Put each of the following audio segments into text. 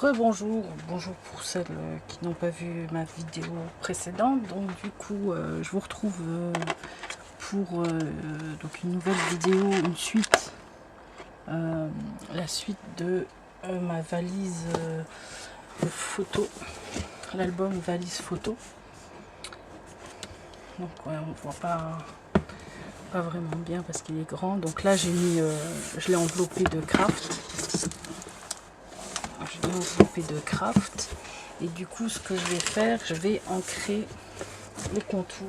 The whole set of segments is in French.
Rebonjour, bonjour pour celles qui n'ont pas vu ma vidéo précédente. Donc du coup, je vous retrouve pour donc une nouvelle vidéo, une suite, la suite de ma valise photo, l'album valise photo. Donc ouais, on voit pas vraiment bien parce qu'il est grand. Donc là j'ai mis, je l'ai enveloppé de craft. Je l'ai enveloppé de craft. Et du coup ce que je vais faire, je vais ancrer les contours.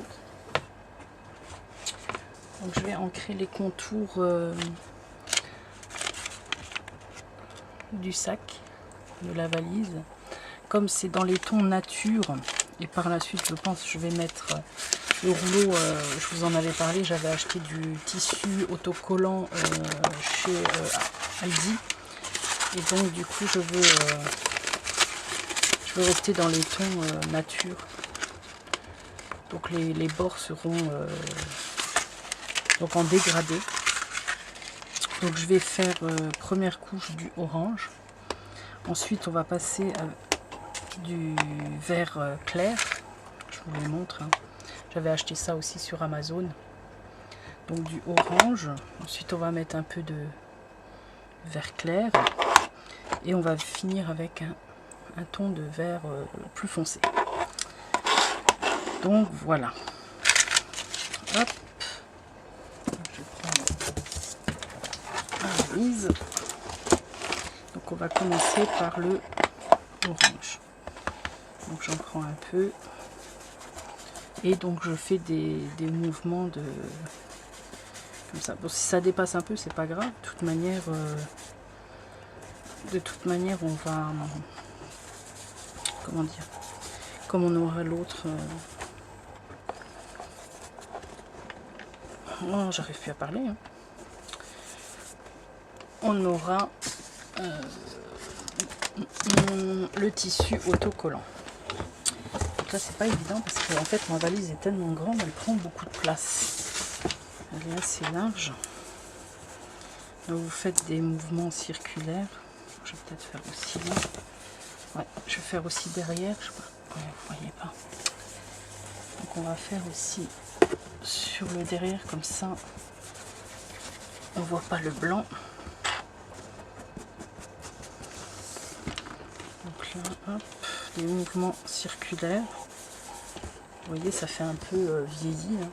Donc je vais ancrer les contours du sac, de la valise. Comme c'est dans les tons nature, et par la suite je pense que je vais mettre le rouleau, je vous en avais parlé, j'avais acheté du tissu autocollant chez Aldi. Et donc du coup je veux rester dans les tons nature. Donc les bords seront donc en dégradé. Donc je vais faire première couche du orange. Ensuite on va passer à du vert clair. Je vous les montre. Hein. J'avais acheté ça aussi sur Amazon. Donc du orange. Ensuite on va mettre un peu de vert clair. Et on va finir avec un ton de vert plus foncé. Donc voilà. Hop. Je prends la valise. Donc on va commencer par le orange. Donc j'en prends un peu. Et donc je fais des mouvements de comme ça. Bon, si ça dépasse un peu, c'est pas grave. De toute manière, on va, comment dire, comme on aura l'autre. Oh, j'arrive plus à parler. Hein. On aura le tissu autocollant. Donc là, c'est pas évident parce que en fait, ma valise est tellement grande, elle prend beaucoup de place. Elle est assez large. Donc, vous faites des mouvements circulaires. Je vais peut-être faire aussi là. Ouais, je vais faire aussi derrière. Je sais pas. Ouais, vous voyez pas. Donc on va faire aussi sur le derrière comme ça. On voit pas le blanc. Donc là, hop, des mouvements circulaires. Vous voyez, ça fait un peu vieilli. Hein.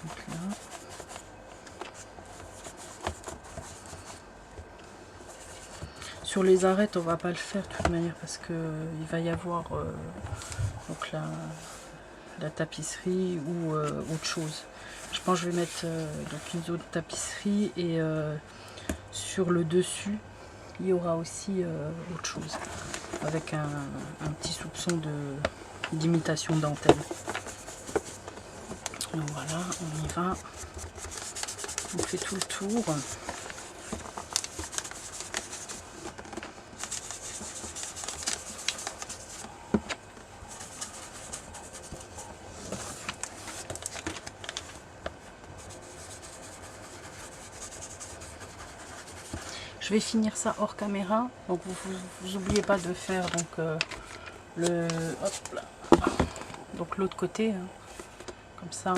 Donc là. Sur les arêtes, on va pas le faire de toute manière parce que il va y avoir donc la tapisserie ou autre chose. Je pense que je vais mettre donc une autre tapisserie et sur le dessus il y aura aussi autre chose avec un petit soupçon d'imitation dentelle. Donc voilà, on y va. On fait tout le tour. Je vais finir ça hors caméra, donc vous n'oubliez pas de faire donc donc l'autre côté, hein. Comme ça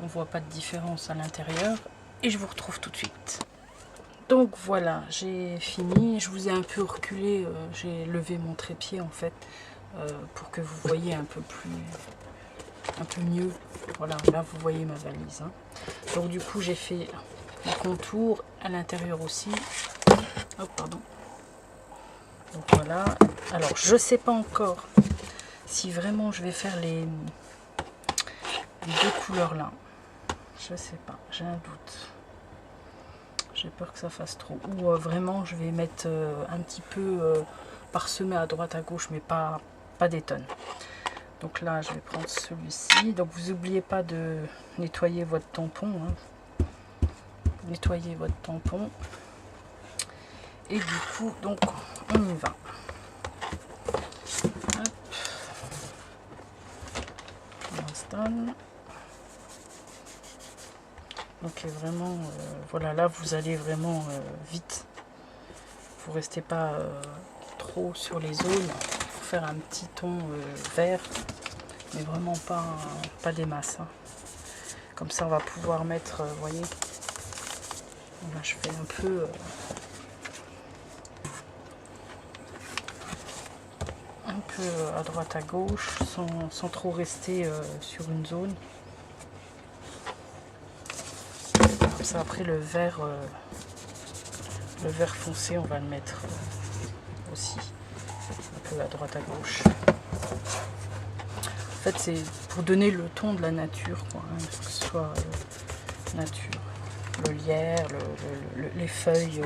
on voit pas de différence à l'intérieur et je vous retrouve tout de suite. Donc voilà, j'ai fini, je vous ai un peu reculé, j'ai levé mon trépied en fait pour que vous voyez un peu mieux. Voilà, là vous voyez ma valise. Hein. Donc du coup j'ai fait le contour à l'intérieur aussi. Oh, pardon. Donc voilà. Alors je sais pas encore si vraiment je vais faire les deux couleurs là. Je sais pas, j'ai un doute. J'ai peur que ça fasse trop. Ou vraiment je vais mettre un petit peu parsemé à droite à gauche, mais pas des tonnes. Donc là je vais prendre celui-ci. Donc vous n'oubliez pas de nettoyer votre tampon. Hein. Nettoyer votre tampon. Et du coup, donc, on y va. Hop. On installe. Donc vraiment, voilà, là vous allez vraiment vite. Vous restez pas trop sur les zones pour faire un petit ton vert, mais vraiment pas des masses. Hein. Comme ça on va pouvoir mettre, vous voyez, là je fais un peu à droite à gauche sans trop rester sur une zone. Comme ça après le vert foncé on va le mettre aussi un peu à droite à gauche. En fait c'est pour donner le ton de la nature, quoi, hein, que ce soit nature, le lierre, les feuilles.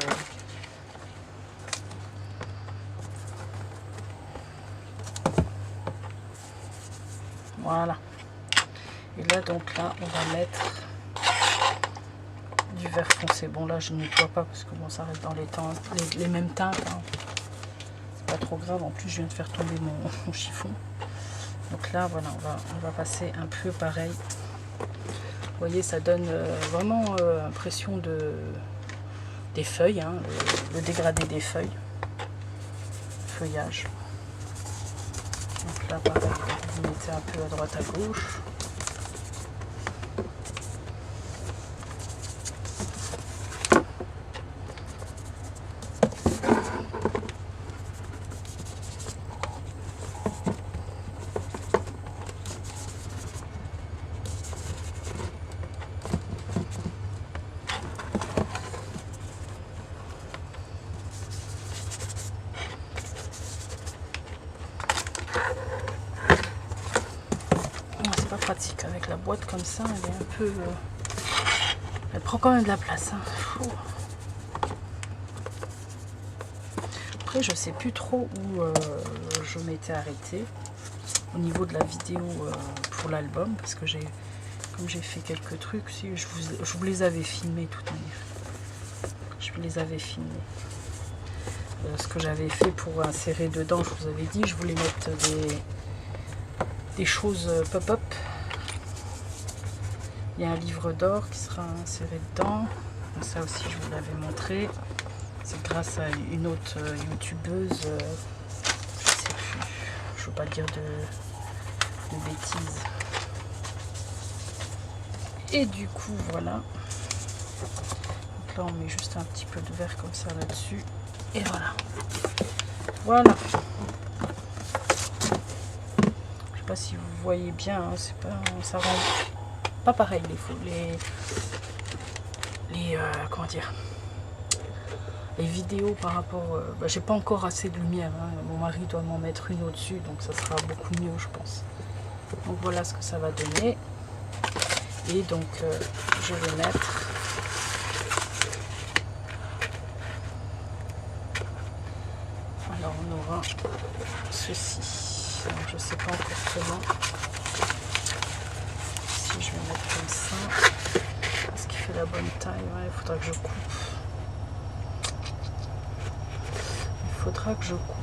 Voilà. Et là donc là on va mettre du vert foncé. Bon là je ne nettoie pas parce que bon ça reste dans les mêmes teintes. Hein. C'est pas trop grave. En plus je viens de faire tomber mon chiffon. Donc là voilà on va passer un peu pareil. Vous voyez ça donne vraiment impression des feuilles, hein, le dégradé des feuilles. Feuillage. Donc là pareil vous mettez un peu à droite à gauche. Pratique avec la boîte comme ça, elle est un peu elle prend quand même de la place, hein. Après je sais plus trop où je m'étais arrêtée au niveau de la vidéo pour l'album, parce que comme j'ai fait quelques trucs, si je vous les avais filmés de toute manière, je les avais filmés. Ce que j'avais fait pour insérer dedans, je vous avais dit, je voulais mettre des choses pop-up. Il y a un livre d'or qui sera inséré dedans. Ça aussi, je vous l'avais montré. C'est grâce à une autre youtubeuse. Je sais plus. Je ne veux pas dire de bêtises. Et du coup, voilà. Donc là, on met juste un petit peu de vert comme ça là-dessus. Et voilà. Voilà. Je sais pas si vous voyez bien. Hein, c'est pas, ça rend pas pareil comment dire, les vidéos par rapport j'ai pas encore assez de lumière, hein. Mon mari doit m'en mettre une au-dessus, donc ça sera beaucoup mieux je pense. Donc voilà ce que ça va donner. Et donc je vais mettre alors on aura ceci. Alors, je sais pas encore comment. Je vais mettre comme ça. Est-ce qu'il fait la bonne taille? Ouais, il faudra que je coupe. Il faudra que je coupe.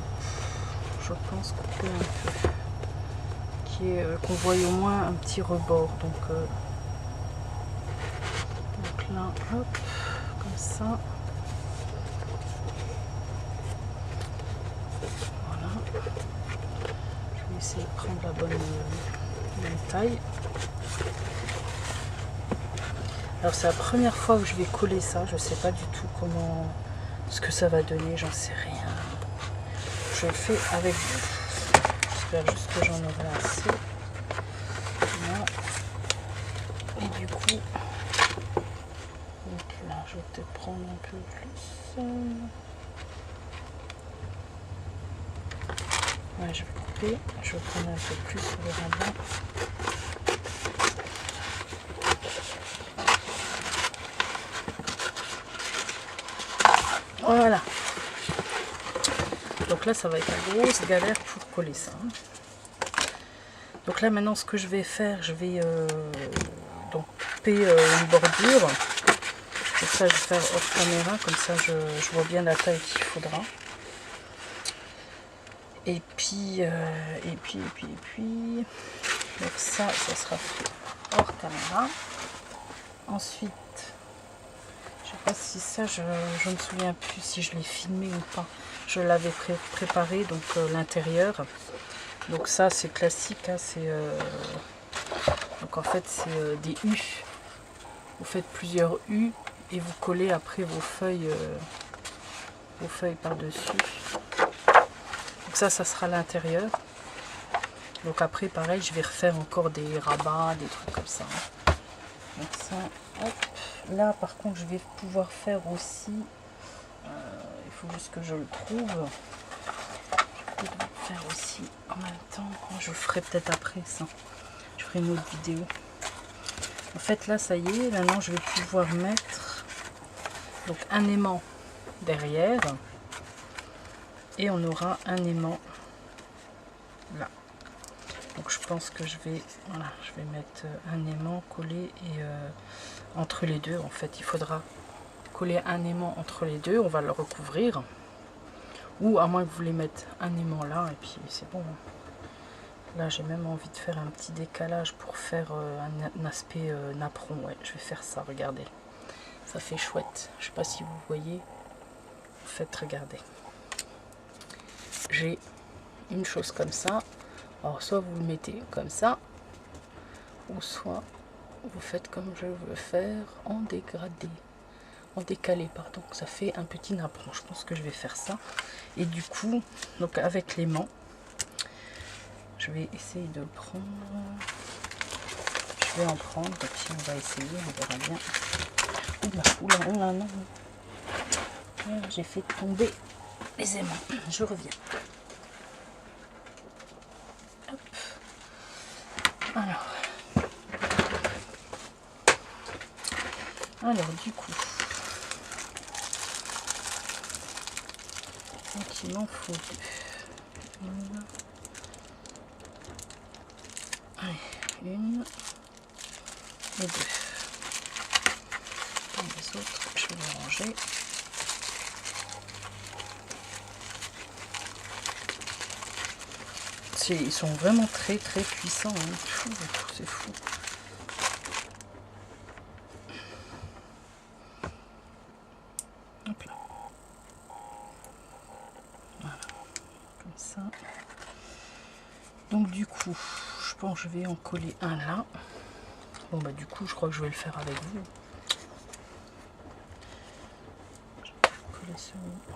Je pense couper un peu. Qu'on voie au moins un petit rebord. Donc là, hop, comme ça. Voilà. Je vais essayer de prendre la bonne taille. Alors c'est la première fois que je vais coller ça, je sais pas du tout ce que ça va donner, j'en sais rien. Je le fais avec vous. J'espère juste que j'en aurai assez. Voilà. Et du coup, donc là je vais peut-être prendre un peu plus. Ouais, je vais couper, je vais prendre un peu plus sur le rabat. Voilà. Donc là, ça va être la grosse galère pour coller ça. Donc là, maintenant, ce que je vais faire, je vais donc couper une bordure. Donc ça, je vais faire hors caméra, comme ça, je vois bien la taille qu'il faudra. Et puis, donc ça sera fait hors caméra. Ensuite, pas si ça, je me souviens plus si je l'ai filmé ou pas. Je l'avais préparé, donc l'intérieur. Donc ça, c'est classique, hein, donc en fait, c'est des U. Vous faites plusieurs U et vous collez après vos feuilles par-dessus. Donc ça sera l'intérieur. Donc après, pareil, je vais refaire encore des rabats, des trucs comme ça. Donc ça, hop. Là, par contre, je vais pouvoir faire aussi... il faut juste que je le trouve. Je vais faire aussi en même temps. Je le ferai peut-être après ça. Je ferai une autre vidéo. En fait, là, ça y est. Maintenant, je vais pouvoir mettre donc un aimant derrière. Et on aura un aimant là. Donc je pense que je vais mettre un aimant collé et entre les deux. En fait, il faudra coller un aimant entre les deux. On va le recouvrir. Ou à moins que vous voulez mettre un aimant là et puis c'est bon. Là, j'ai même envie de faire un petit décalage pour faire un aspect napperon. Ouais, je vais faire ça. Regardez, ça fait chouette. Je sais pas si vous voyez. En fait, regardez. J'ai une chose comme ça. Alors soit vous le mettez comme ça, ou soit vous faites comme je veux faire en dégradé, en décalé, pardon. Ça fait un petit napperon. Je pense que je vais faire ça. Et du coup, donc avec l'aimant, je vais essayer de le prendre. Je vais en prendre et puis on va essayer, on verra bien. Oula, non. J'ai fait tomber les aimants. Je reviens. Hop. Alors du coup, donc il m'en faut deux. Une et deux. Et les autres, je vais les ranger. Ils sont vraiment très puissants. Hein. C'est fou. Hop là. Voilà. Comme ça. Donc du coup, je pense que je vais en coller un là. Bon bah du coup, je crois que je vais le faire avec vous. Je vais coller celui-là.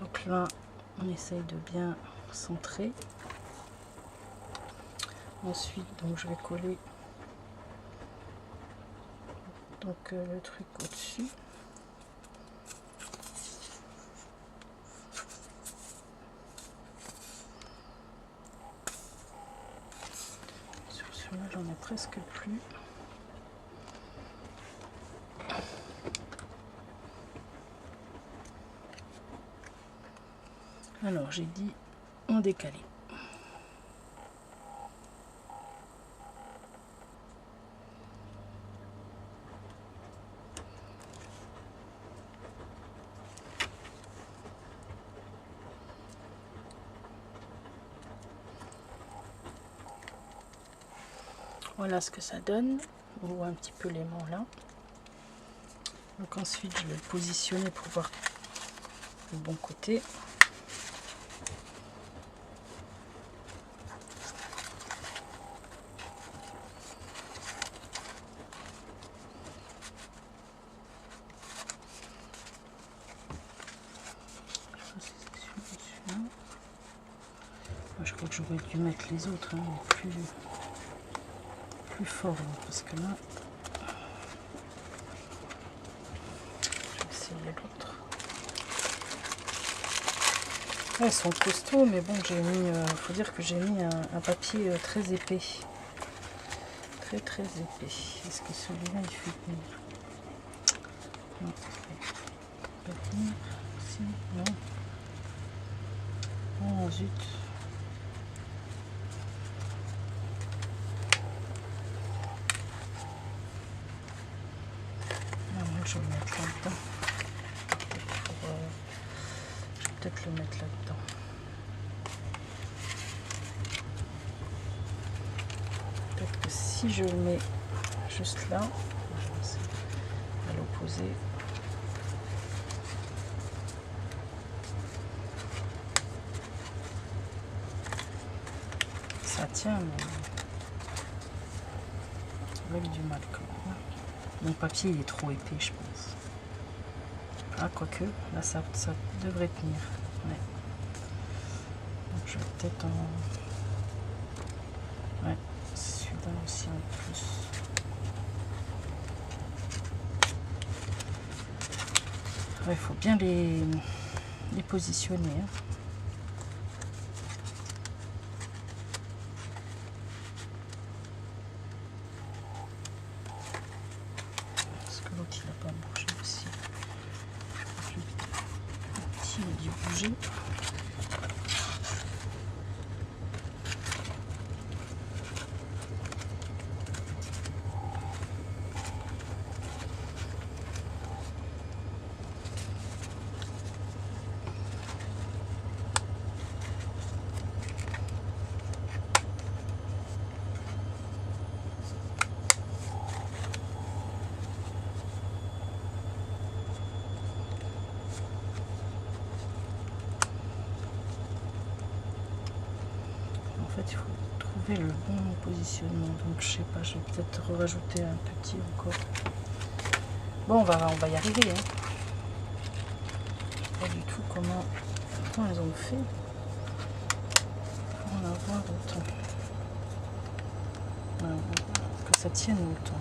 Donc là, on essaye de bien centrer. Ensuite, donc je vais coller donc le truc au-dessus. Sur celui-là, j'en ai presque plus. Alors, j'ai dit en décalé. Voilà ce que ça donne. On voit un petit peu l'aimant là. Donc ensuite, je vais le positionner pour voir le bon côté. Je crois que j'aurais dû mettre les autres, hein, mais plus fort, hein, parce que là, je vais essayer l'autre. Ouais, ils sont costauds, mais bon, j'ai mis, faut dire que j'ai mis un papier très épais, très épais. Est-ce que celui-là il fait tenir? Non, pas tenir. Si, non. Oh zut. Je vais mettre là-dedans. peut-être le mettre là-dedans. Peut-être que si je le mets juste là, à l'opposé, ça tient, mais avec du mal quand même. Mon papier il est trop épais, je pense. Ah, quoique, là ça devrait tenir. Ouais. Donc je vais peut-être en... Ouais, celui-là aussi en plus. Il faut bien les positionner. Hein. Parce que l'autre il n'a pas bougé aussi. Le petit il a dû bouger. En fait, il faut trouver le bon positionnement. Donc, je sais pas, je vais peut-être rajouter un petit encore. Bon, on va y arriver. Hein. Je sais pas du tout comment ils ont fait pour en avoir autant. Que ça tienne autant.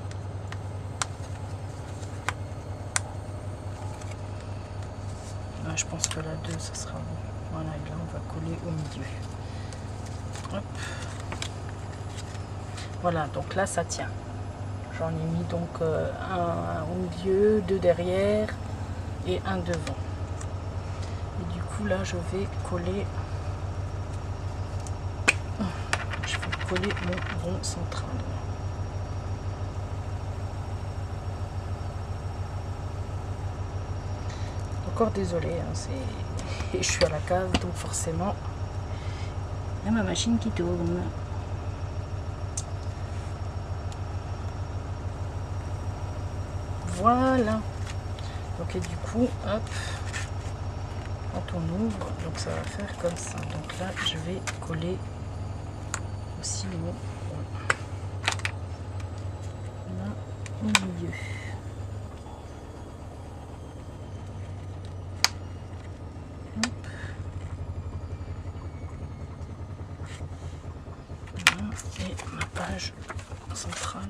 Ah, je pense que la 2, ça sera bon. Voilà, et là, on va coller au milieu. Hop. Voilà, donc là ça tient. J'en ai mis donc un au milieu, 2 derrière et un devant. Et du coup là je vais coller mon rond central. Encore désolé, hein, je suis à la cave donc forcément il y a ma machine qui tourne. Voilà. Donc et du coup, hop, quand on ouvre, donc ça va faire comme ça. Donc là, je vais coller aussi mon rond. Là, au milieu. Hop. Voilà. Et ma page centrale.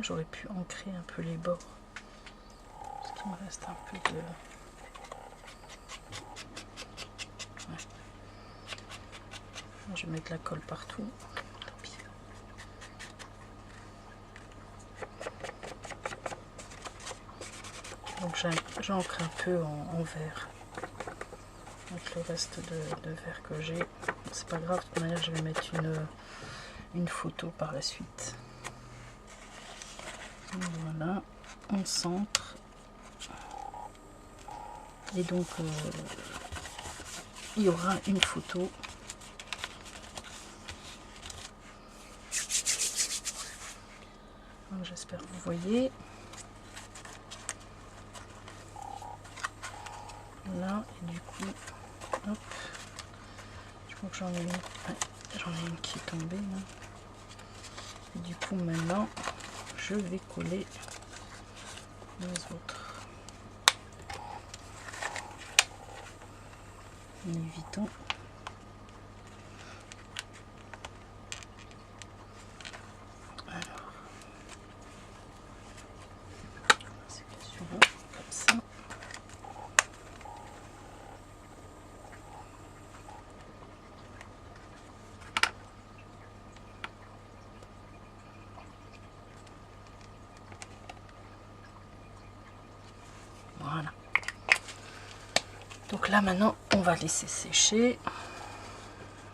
J'aurais pu ancrer un peu les bords parce qu'il me reste un peu de... Ouais. Je vais mettre la colle partout. Donc j'ancre un peu en vert avec le reste de vert que j'ai. C'est pas grave, de toute manière je vais mettre une photo par la suite. Voilà, on centre. Et donc il y aura une photo. J'espère que vous voyez. Là, et du coup, hop, je crois que j'en ai une qui est tombée. Là. Et du coup, maintenant, je vais coller les autres. En évitant. Alors, c'est suivant, comme ça. Donc là maintenant on va laisser sécher.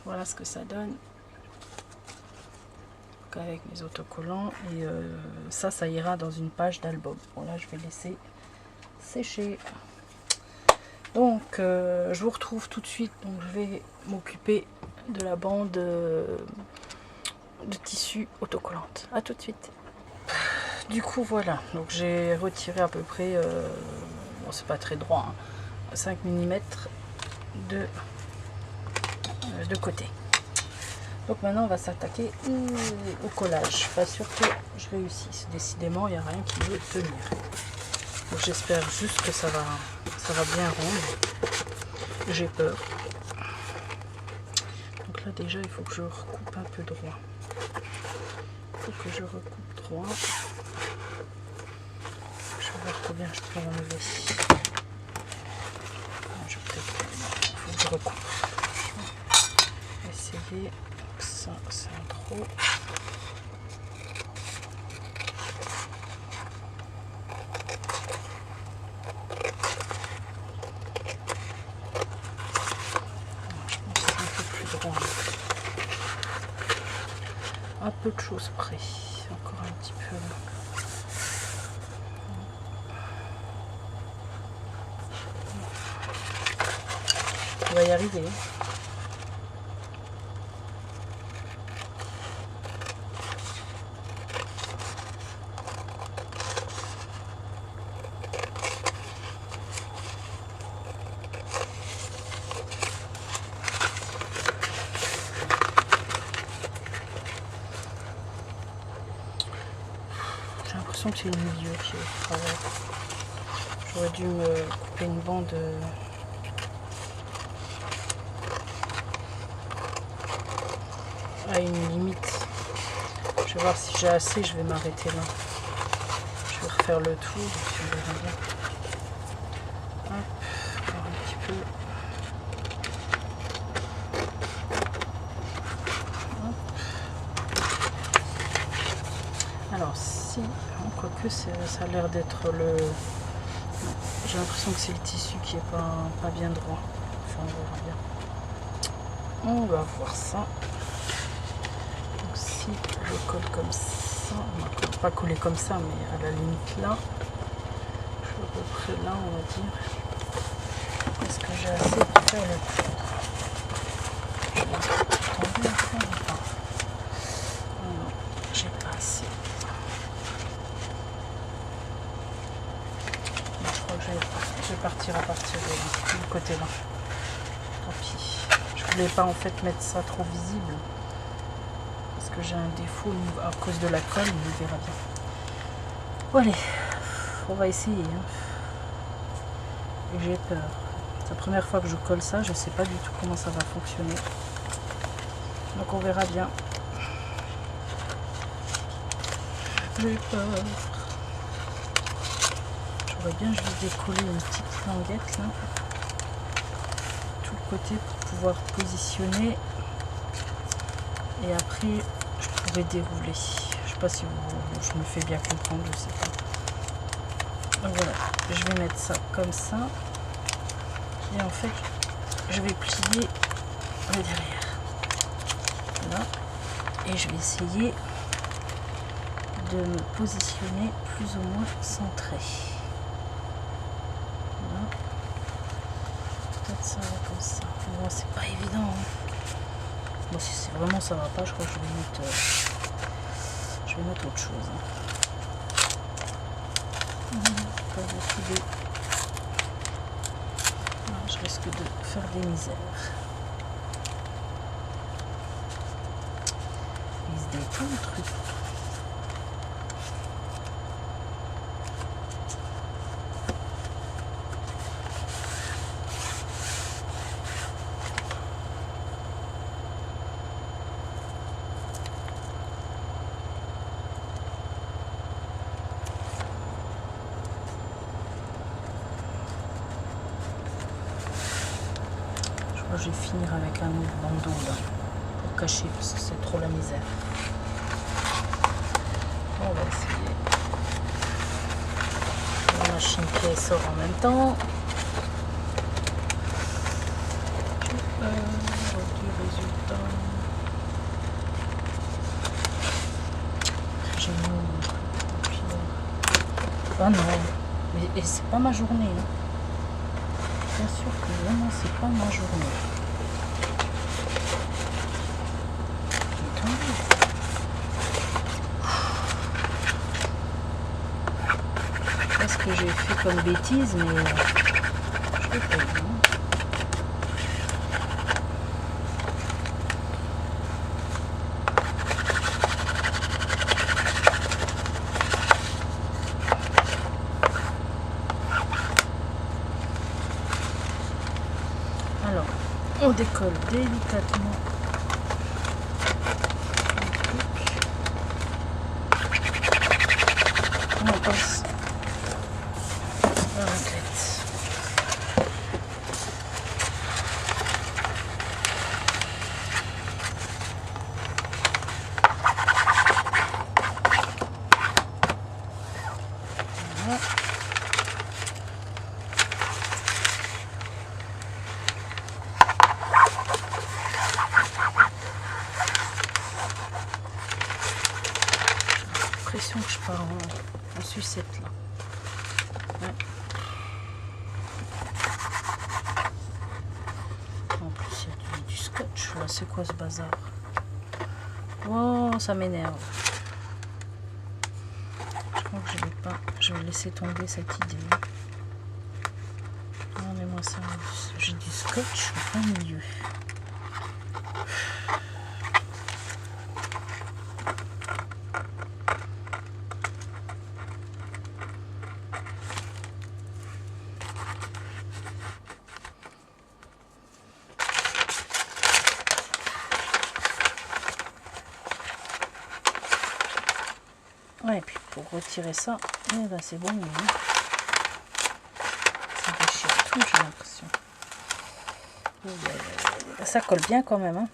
Voilà ce que ça donne. Donc avec mes autocollants. Et ça ira dans une page d'album. Bon là je vais laisser sécher. Donc je vous retrouve tout de suite. Donc je vais m'occuper de la bande de tissu autocollante. À tout de suite. Du coup voilà, donc j'ai retiré à peu près, bon c'est pas très droit, hein, 5 mm de côté. Donc maintenant on va s'attaquer au collage. Pas sûr que je réussisse. Décidément il n'y a rien qui veut tenir. Donc j'espère juste que ça va bien rendre. J'ai peur. Donc là déjà il faut que je recoupe un peu droit. Il faut que je recoupe droit. Je vais voir combien je peux enlever. Il faut que je recoupe. Je vais essayer. Ça c'est un trop. Un peu de choses près, encore un petit peu. On va y arriver. J'ai l'impression que c'est le milieu qui est au travers. J'aurais dû me couper une bande à une limite. Je vais voir si j'ai assez, je vais m'arrêter là. Je vais refaire le tour et puis on verra bien. Hop, encore un petit peu. Hop. Alors si, quoique ça a l'air d'être le... J'ai l'impression que c'est le tissu qui est pas bien droit. Enfin, on verra bien. On va voir ça. Donc si je colle comme ça, on va pas coller comme ça, mais à la limite là, je suis à peu près là, on va dire. Est-ce que j'ai assez pour faire le tour? Je vais tomber un peu ou pas? Non, j'ai pas assez. Je crois que je vais partir à partir de côté là. Tant pis. Je voulais pas en fait mettre ça trop visible. Parce que j'ai un défaut à cause de la colle, mais on verra bien. Bon allez, on va essayer. Hein. Et j'ai peur. C'est la première fois que je colle ça, je sais pas du tout comment ça va fonctionner. Donc on verra bien. J'ai peur. J'aurais bien juste décoller une petite languette là. Tout le côté pour pouvoir positionner. Et après, je pourrais dérouler. Je sais pas si je me fais bien comprendre, je sais pas. Donc voilà, je vais mettre ça comme ça. Et en fait, je vais plier le derrière. Là. Et je vais essayer de me positionner plus ou moins centré. Voilà. Peut-être ça va comme ça. Bon, c'est pas évident. Hein. Bon, si c'est vraiment ça va pas, je crois que je vais mettre autre chose. Hein. Pas décider. Je risque de faire des misères. Il se détend le truc. Je vais finir avec un autre bandeau là pour cacher parce que c'est trop la misère. On va essayer. La machine qui sort en même temps. Du résultat. J'ai mis mon papier. Ah non, mais c'est pas ma journée. Hein. Bien sûr que vraiment c'est pas ma journée. Qu'est-ce que j'ai fait comme bêtise, mais je l'ai fait. Hein. Alors, on décolle délicatement. On passe la raclette. Voilà. L'impression que je pars en sucette là. Ouais. En plus il y a du scotch là, c'est quoi ce bazar? Oh, ça m'énerve. Je crois que je vais laisser tomber cette idée. Donnez-moi ça, j'ai du scotch au milieu. Ouais, et puis pour retirer ça, eh ben c'est bon. Hein. Ça déchire tout, j'ai l'impression. Ça colle bien quand même. Hein.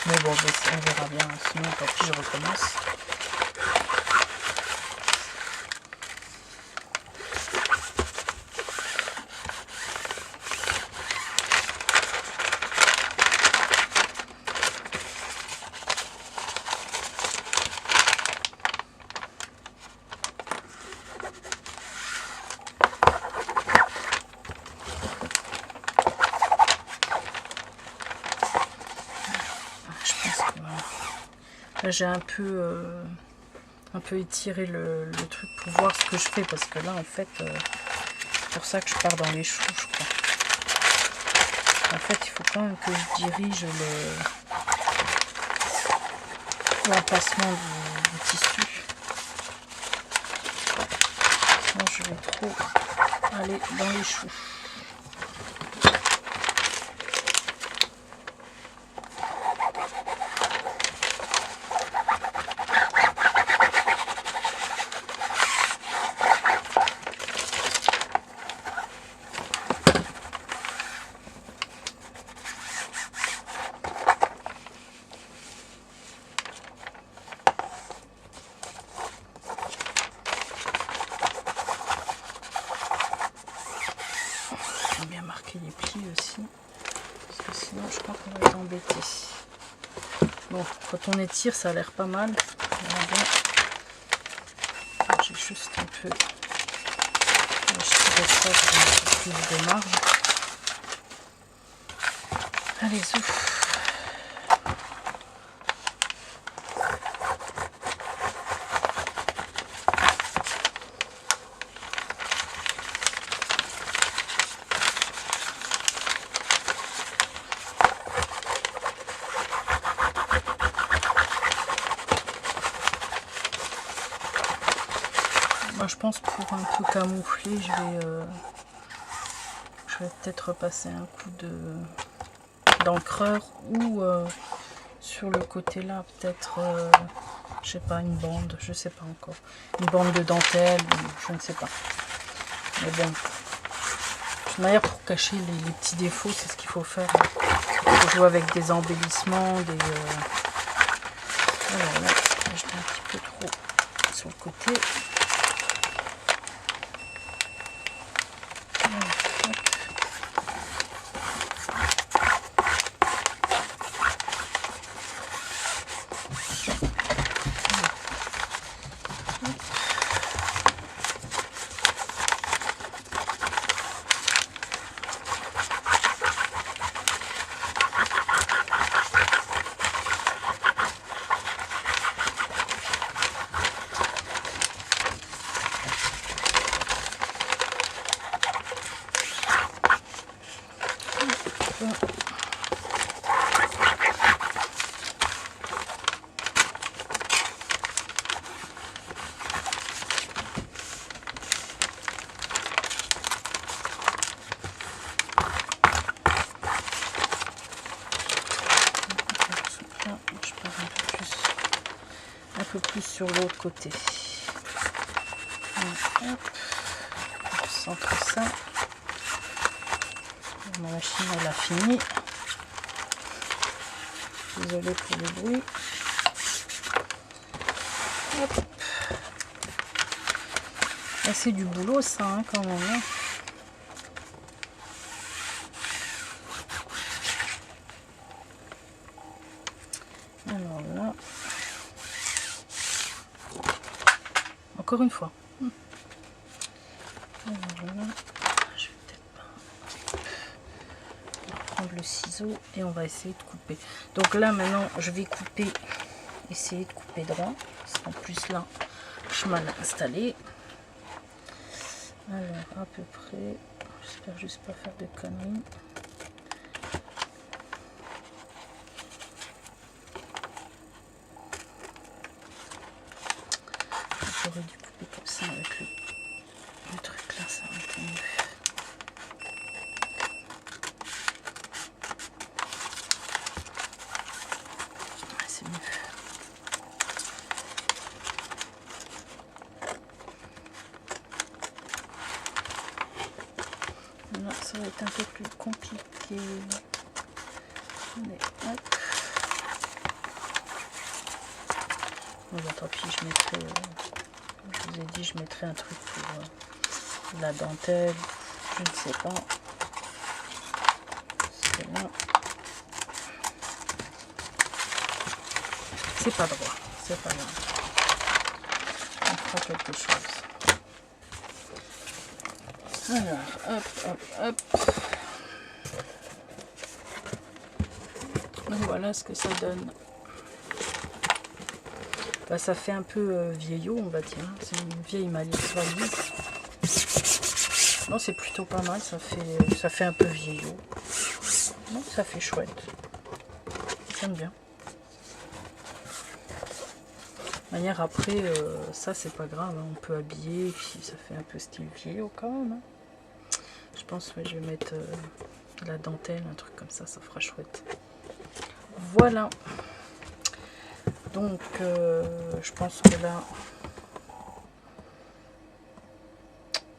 Mais bon, on verra bien. Sinon, tant pis, je recommence. J'ai un peu étiré le truc pour voir ce que je fais, parce que là en fait c'est pour ça que je pars dans les choux, je crois. En fait il faut quand même que je dirige l'emplacement du tissu, sinon je vais trop aller dans les choux. Bien marquer les plis aussi, parce que sinon je crois qu'on va être embêté. Bon, quand on étire ça a l'air pas mal. J'ai juste un peu étiré ça pour un peu plus de marge. Allez, ouf. Je pense pour un peu camoufler, je vais peut-être repasser un coup d'encreur ou sur le côté là peut-être je sais pas, une bande, je sais pas encore, une bande de dentelle, je ne sais pas. Mais bon, de toute manière pour cacher les petits défauts, c'est ce qu'il faut faire. Il faut jouer avec des embellissements, des voilà, là, j'étais un petit peu trop sur le côté. Un peu plus sur l'autre côté. Hop, on centre ça. Ma machine elle a fini. Désolée pour le bruit. Hop. Ah, c'est du boulot ça hein, quand même. Hein. Alors là, encore une fois. Alors là, je vais peut-être pas. On va prendre le ciseau et on va essayer de couper. Donc là maintenant, je vais couper, essayer de couper droit. Parce qu'en plus là, je m'en ai installé. Alors à peu près, j'espère juste pas faire de conneries. J'aurais dû couper comme ça avec le truc là, ça va être mieux. Ah, c'est mieux. Là, ça va être un peu plus compliqué. Mais hop. Bon, bah, tant pis, je mettrai. Je vous ai dit, je mettrai un truc pour la dentelle. Je ne sais pas. C'est là. C'est pas droit. C'est pas grave. On fera quelque chose. Alors, hop, hop, hop. Donc voilà ce que ça donne. Bah, ça fait un peu vieillot, on va dire. C'est une vieille valise. Non, c'est plutôt pas mal. Ça fait un peu vieillot. Non, ça fait chouette. J'aime bien. De manière après, ça c'est pas grave. Hein. On peut habiller. Et puis ça fait un peu style vieillot quand même. Hein. Je pense que je vais mettre de la dentelle, un truc comme ça. Ça fera chouette. Voilà. Donc, je pense que là,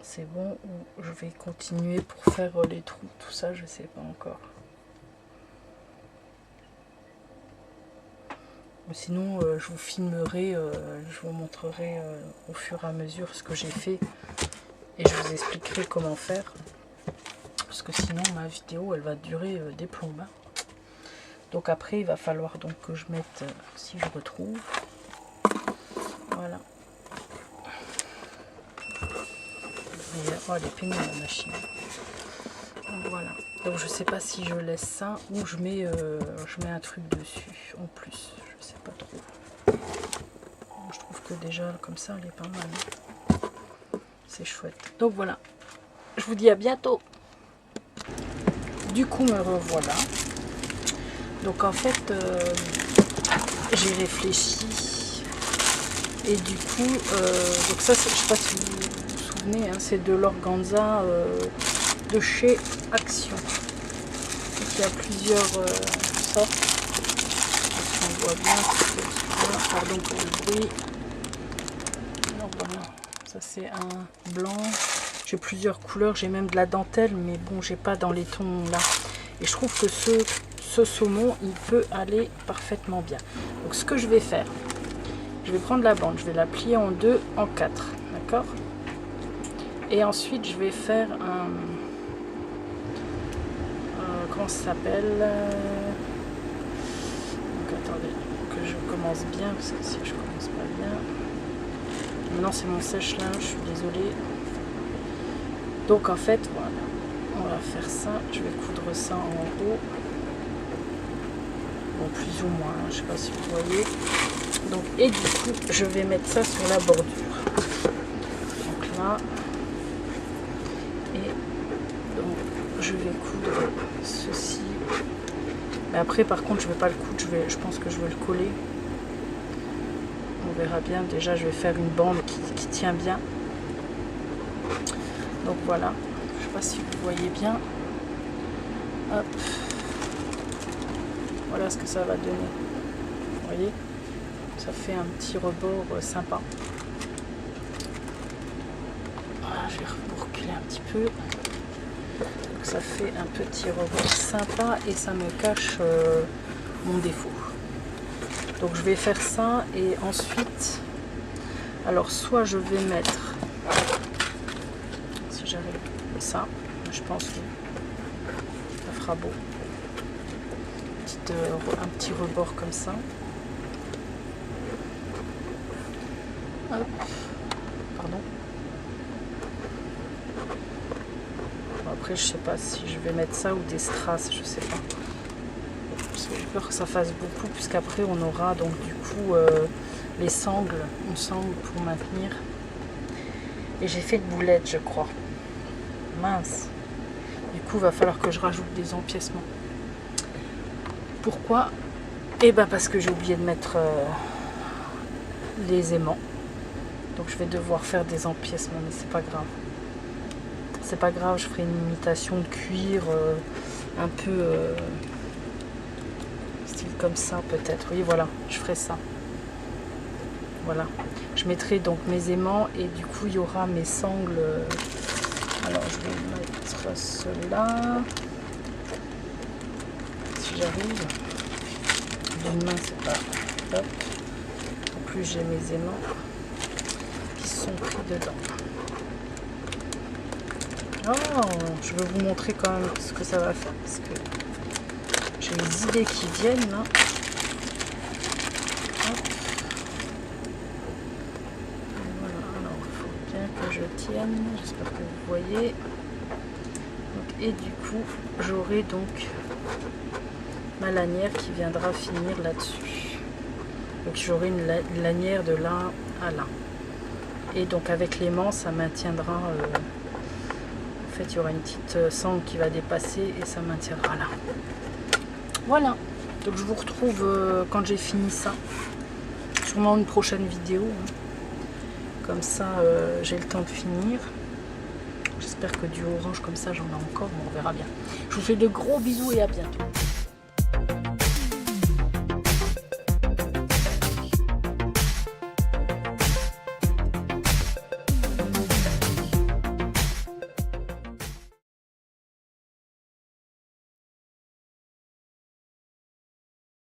c'est bon. Je vais continuer pour faire les trous, tout ça, je sais pas encore. Sinon, je vous filmerai, je vous montrerai au fur et à mesure ce que j'ai fait. Et je vous expliquerai comment faire. Parce que sinon, ma vidéo, elle va durer des plombes. Hein. Donc après, il va falloir donc que je mette, si je retrouve, voilà. Et, oh, elle est pénible la machine. Donc, voilà. Donc je sais pas si je laisse ça ou je mets un truc dessus en plus. Je sais pas trop. Je trouve que déjà comme ça, elle est pas mal. C'est chouette. Donc voilà. Je vous dis à bientôt. Du coup, me revoilà. Donc en fait, j'ai réfléchi et du coup, donc ça, je ne sais pas si vous vous souvenez, hein, c'est de l'organza de chez Action. Donc, il y a plusieurs sortes. On voit bien, pardon pour le bruit. Alors voilà, ça c'est un blanc. J'ai plusieurs couleurs, j'ai même de la dentelle, mais bon, j'ai pas dans les tons là. Et je trouve que ce saumon, il peut aller parfaitement bien. Donc ce que je vais faire, je vais prendre la bande, je vais la plier en deux, en quatre, d'accord? Et ensuite je vais faire un comment ça s'appelle, donc attendez que je commence bien, parce que si je commence pas bien, maintenant c'est mon sèche-linge, je suis désolée. Donc en fait voilà, on va faire ça, je vais coudre ça en haut, bon plus ou moins, je sais pas si vous voyez. Donc et du coup je vais mettre ça sur la bordure, donc là, et donc je vais coudre ceci. Mais après par contre je vais pas le coudre, je pense que je vais le coller. On verra bien. Déjà je vais faire une bande qui tient bien. Donc voilà, je sais pas si vous voyez bien. Hop. Voilà ce que ça va donner. Vous voyez, ça fait un petit rebord sympa. Voilà, je vais reculer un petit peu. Donc ça fait un petit rebord sympa et ça me cache mon défaut. Donc je vais faire ça et ensuite, alors soit je vais mettre, si j'arrive ça, je pense que ça fera beau. Un petit rebord comme ça. Hop. Pardon. Après je sais pas si je vais mettre ça ou des strass, je sais pas. Parce que j'ai peur que ça fasse beaucoup, puisqu'après on aura donc du coup les sangles, une sangle pour maintenir. Et j'ai fait de boulettes je crois. Mince. Du coup il va falloir que je rajoute des empiècements. Pourquoi? Et ben parce que j'ai oublié de mettre les aimants. Donc je vais devoir faire des empiècements, mais c'est pas grave. C'est pas grave, je ferai une imitation de cuir un peu style comme ça peut-être. Oui voilà, je ferai ça. Voilà. Je mettrai donc mes aimants et du coup il y aura mes sangles. Alors je vais mettre cela. Si j'arrive. D'une main c'est pas top. En plus j'ai mes aimants qui sont pris dedans. Oh, je vais vous montrer quand même ce que ça va faire parce que j'ai les idées qui viennent là. Voilà, alors il faut bien que je tienne, j'espère que vous voyez. Donc, et du coup j'aurai donc ma lanière qui viendra finir là-dessus. Donc j'aurai une lanière de là à là. Et donc avec l'aimant ça maintiendra, en fait il y aura une petite sangle qui va dépasser et ça maintiendra là. Voilà, donc je vous retrouve quand j'ai fini ça. Sûrement une prochaine vidéo. Hein. Comme ça j'ai le temps de finir. J'espère que du orange comme ça j'en ai encore, mais on verra bien. Je vous fais de gros bisous et à bientôt.